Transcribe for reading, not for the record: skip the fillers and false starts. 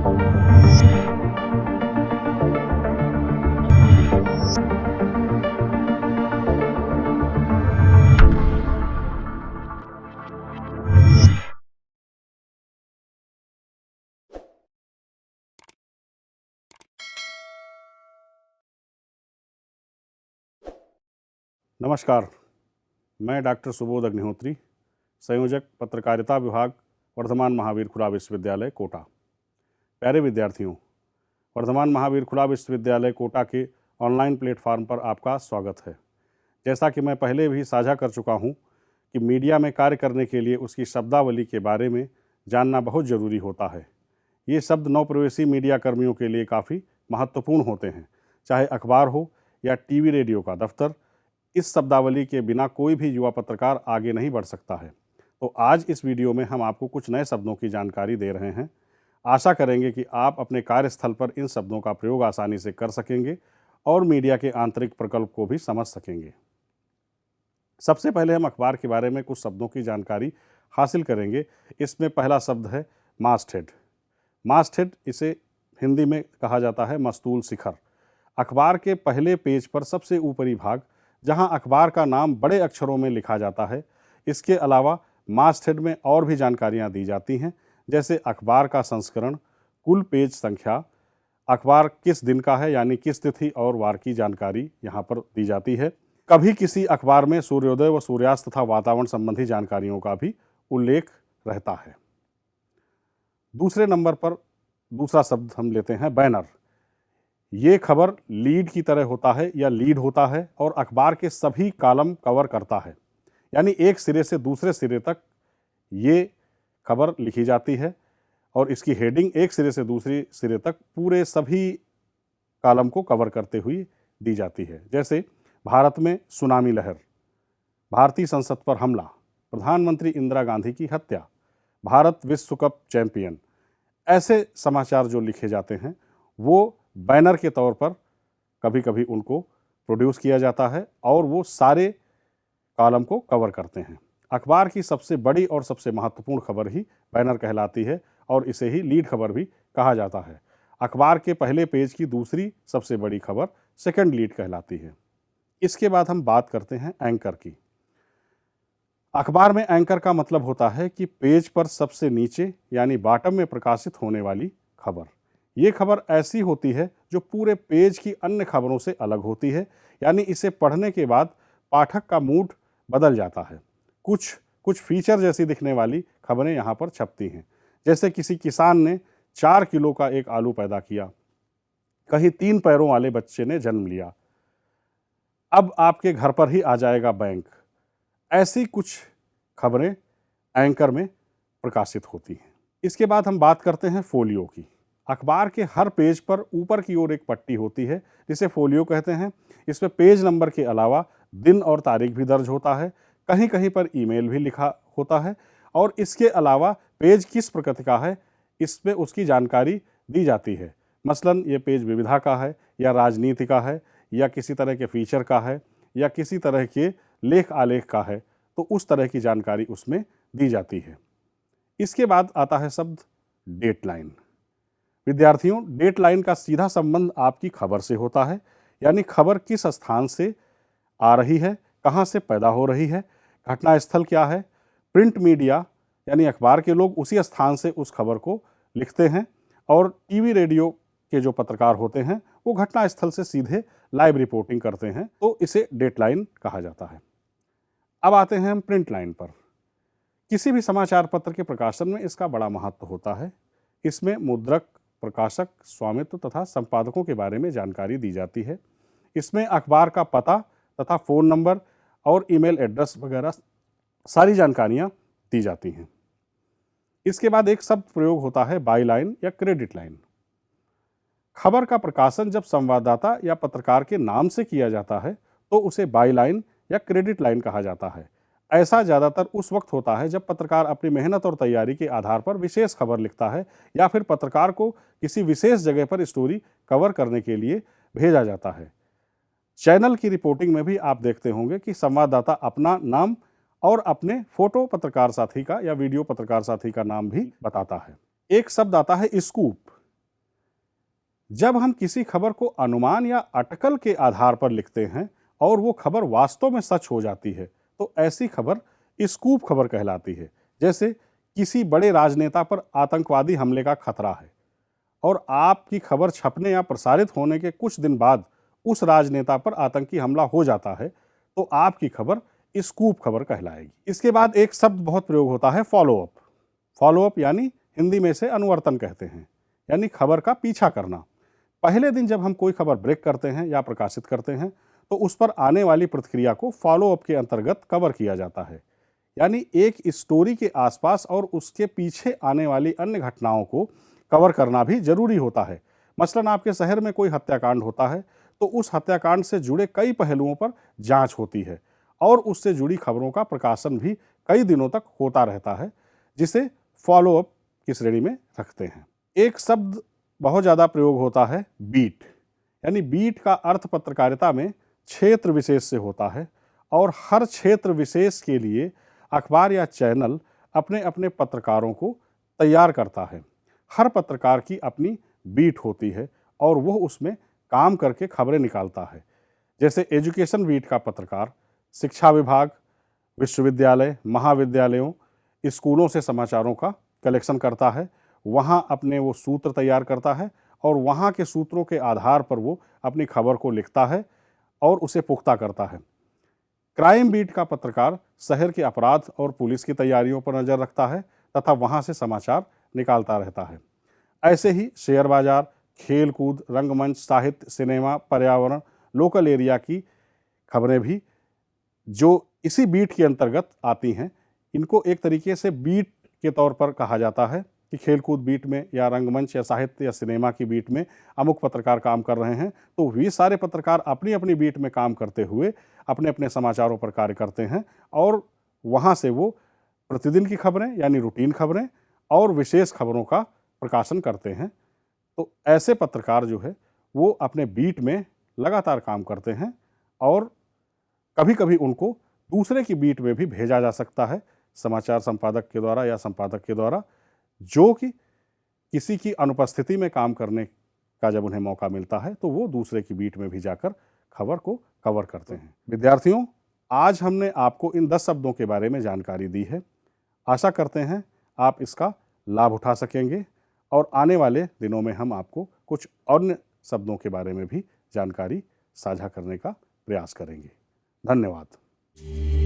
नमस्कार, मैं डॉक्टर सुबोध अग्निहोत्री, संयोजक पत्रकारिता विभाग, वर्धमान महावीर खुला विश्वविद्यालय कोटा। प्यारे विद्यार्थियों, वर्धमान महावीर खुला विश्वविद्यालय कोटा के ऑनलाइन प्लेटफॉर्म पर आपका स्वागत है। जैसा कि मैं पहले भी साझा कर चुका हूं कि मीडिया में कार्य करने के लिए उसकी शब्दावली के बारे में जानना बहुत ज़रूरी होता है। ये शब्द नवप्रवेशी मीडिया कर्मियों के लिए काफ़ी महत्वपूर्ण होते हैं, चाहे अखबार हो या टीवी रेडियो का दफ्तर। इस शब्दावली के बिना कोई भी युवा पत्रकार आगे नहीं बढ़ सकता है। तो आज इस वीडियो में हम आपको कुछ नए शब्दों की जानकारी दे रहे हैं। आशा करेंगे कि आप अपने कार्यस्थल पर इन शब्दों का प्रयोग आसानी से कर सकेंगे और मीडिया के आंतरिक प्रकल्प को भी समझ सकेंगे। सबसे पहले हम अखबार के बारे में कुछ शब्दों की जानकारी हासिल करेंगे। इसमें पहला शब्द है मास्टहेड। मास्टहेड, इसे हिंदी में कहा जाता है मस्तूल शिखर। अखबार के पहले पेज पर सबसे ऊपरी भाग, जहां अखबार का नाम बड़े अक्षरों में लिखा जाता है। इसके अलावा मास्टहेड में और भी जानकारियां दी जाती हैं, जैसे अखबार का संस्करण, कुल पेज संख्या, अखबार किस दिन का है यानी किस तिथि और वार की जानकारी यहां पर दी जाती है। कभी किसी अखबार में सूर्योदय व सूर्यास्त तथा वातावरण संबंधी जानकारियों का भी उल्लेख रहता है। दूसरे नंबर पर दूसरा शब्द हम लेते हैं बैनर। ये खबर लीड की तरह होता है या लीड होता है और अखबार के सभी कॉलम कवर करता है, यानी एक सिरे से दूसरे सिरे तक ये खबर लिखी जाती है और इसकी हेडिंग एक सिरे से दूसरे सिरे तक पूरे सभी कॉलम को कवर करते हुए दी जाती है। जैसे भारत में सुनामी लहर, भारतीय संसद पर हमला, प्रधानमंत्री इंदिरा गांधी की हत्या, भारत विश्व कप चैंपियन। ऐसे समाचार जो लिखे जाते हैं वो बैनर के तौर पर कभी कभी उनको प्रोड्यूस किया जाता है और वो सारे कॉलम को कवर करते हैं। अखबार की सबसे बड़ी और सबसे महत्वपूर्ण खबर ही बैनर कहलाती है और इसे ही लीड खबर भी कहा जाता है। अखबार के पहले पेज की दूसरी सबसे बड़ी खबर सेकंड लीड कहलाती है। इसके बाद हम बात करते हैं एंकर की। अखबार में एंकर का मतलब होता है कि पेज पर सबसे नीचे यानी बॉटम में प्रकाशित होने वाली खबर। ये खबर ऐसी होती है जो पूरे पेज की अन्य खबरों से अलग होती है, यानी इसे पढ़ने के बाद पाठक का मूड बदल जाता है। कुछ फीचर जैसी दिखने वाली खबरें यहाँ पर छपती हैं, जैसे किसी किसान ने 4 किलो का एक आलू पैदा किया, कहीं 3 पैरों वाले बच्चे ने जन्म लिया, अब आपके घर पर ही आ जाएगा बैंक। ऐसी कुछ खबरें एंकर में प्रकाशित होती हैं। इसके बाद हम बात करते हैं फोलियो की। अखबार के हर पेज पर ऊपर की ओर एक पट्टी होती है जिसे फोलियो कहते हैं। इसमें पेज नंबर के अलावा दिन और तारीख भी दर्ज होता है, कहीं कहीं पर ईमेल भी लिखा होता है और इसके अलावा पेज किस प्रकृति का है इसमें उसकी जानकारी दी जाती है। मसलन ये पेज विविधा का है या राजनीति का है या किसी तरह के फीचर का है या किसी तरह के लेख आलेख का है, तो उस तरह की जानकारी उसमें दी जाती है। इसके बाद आता है शब्द डेटलाइन। विद्यार्थियों, डेटलाइन का सीधा संबंध आपकी खबर से होता है, यानी खबर किस स्थान से आ रही है, कहाँ से पैदा हो रही है, घटनास्थल क्या है। प्रिंट मीडिया यानी अखबार के लोग उसी स्थान से उस खबर को लिखते हैं और टीवी रेडियो के जो पत्रकार होते हैं वो घटनास्थल से सीधे लाइव रिपोर्टिंग करते हैं, तो इसे डेटलाइन कहा जाता है। अब आते हैं हम प्रिंट लाइन पर। किसी भी समाचार पत्र के प्रकाशन में इसका बड़ा महत्व होता है। इसमें मुद्रक, प्रकाशक, स्वामित्व तथा संपादकों के बारे में जानकारी दी जाती है। इसमें अखबार का पता तथा फ़ोन नंबर और ईमेल एड्रेस वगैरह सारी जानकारियां दी जाती हैं। इसके बाद एक शब्द प्रयोग होता है बाई लाइन या क्रेडिट लाइन। खबर का प्रकाशन जब संवाददाता या पत्रकार के नाम से किया जाता है तो उसे बाई लाइन या क्रेडिट लाइन कहा जाता है। ऐसा ज़्यादातर उस वक्त होता है जब पत्रकार अपनी मेहनत और तैयारी के आधार पर विशेष खबर लिखता है या फिर पत्रकार को किसी विशेष जगह पर स्टोरी कवर करने के लिए भेजा जाता है। चैनल की रिपोर्टिंग में भी आप देखते होंगे कि संवाददाता अपना नाम और अपने फोटो पत्रकार साथी का या वीडियो पत्रकार साथी का नाम भी बताता है। एक शब्द आता है स्कूप। जब हम किसी खबर को अनुमान या अटकल के आधार पर लिखते हैं और वो खबर वास्तव में सच हो जाती है तो ऐसी खबर स्कूप खबर कहलाती है। जैसे किसी बड़े राजनेता पर आतंकवादी हमले का खतरा है और आपकी खबर छपने या प्रसारित होने के कुछ दिन बाद उस राजनेता पर आतंकी हमला हो जाता है तो आपकी खबर स्कूप खबर कहलाएगी। इसके बाद एक शब्द बहुत प्रयोग होता है, फॉलोअप। फॉलोअप यानी हिंदी में से अनुवर्तन कहते हैं, यानी खबर का पीछा करना। पहले दिन जब हम कोई खबर ब्रेक करते हैं या प्रकाशित करते हैं तो उस पर आने वाली प्रतिक्रिया को फॉलोअप के अंतर्गत कवर किया जाता है। यानी एक स्टोरी के आसपास और उसके पीछे आने वाली अन्य घटनाओं को कवर करना भी जरूरी होता है। मसलन आपके शहर में कोई हत्याकांड होता है तो उस हत्याकांड से जुड़े कई पहलुओं पर जांच होती है और उससे जुड़ी खबरों का प्रकाशन भी कई दिनों तक होता रहता है, जिसे फॉलोअप की श्रेणी में रखते हैं। एक शब्द बहुत ज़्यादा प्रयोग होता है, बीट। यानी बीट का अर्थ पत्रकारिता में क्षेत्र विशेष से होता है और हर क्षेत्र विशेष के लिए अखबार या चैनल अपने अपने पत्रकारों को तैयार करता है। हर पत्रकार की अपनी बीट होती है और वो उसमें काम करके खबरें निकालता है। जैसे एजुकेशन बीट का पत्रकार शिक्षा विभाग, विश्वविद्यालय, महाविद्यालयों, स्कूलों से समाचारों का कलेक्शन करता है, वहाँ अपने वो सूत्र तैयार करता है और वहाँ के सूत्रों के आधार पर वो अपनी खबर को लिखता है और उसे पुख्ता करता है। क्राइम बीट का पत्रकार शहर के अपराध और पुलिस की तैयारियों पर नज़र रखता है तथा वहाँ से समाचार निकालता रहता है। ऐसे ही शेयर बाजार, खेल कूद, रंगमंच, साहित्य, सिनेमा, पर्यावरण, लोकल एरिया की खबरें भी जो इसी बीट के अंतर्गत आती हैं, इनको एक तरीके से बीट के तौर पर कहा जाता है कि खेलकूद बीट में या रंगमंच या साहित्य या सिनेमा की बीट में अमुक पत्रकार काम कर रहे हैं तो वे सारे पत्रकार अपनी अपनी बीट में काम करते हुए अपने अपने समाचारों पर कार्य करते हैं और वहाँ से वो प्रतिदिन की खबरें यानी रूटीन खबरें और विशेष खबरों का प्रकाशन करते हैं। तो ऐसे पत्रकार जो है वो अपने बीट में लगातार काम करते हैं और कभी कभी उनको दूसरे की बीट में भी भेजा जा सकता है समाचार संपादक के द्वारा या संपादक के द्वारा, जो कि किसी की अनुपस्थिति में काम करने का जब उन्हें मौका मिलता है तो वो दूसरे की बीट में भी जाकर खबर को कवर करते हैं। विद्यार्थियों, आज हमने आपको इन 10 शब्दों के बारे में जानकारी दी है। आशा करते हैं आप इसका लाभ उठा सकेंगे और आने वाले दिनों में हम आपको कुछ अन्य शब्दों के बारे में भी जानकारी साझा करने का प्रयास करेंगे। धन्यवाद।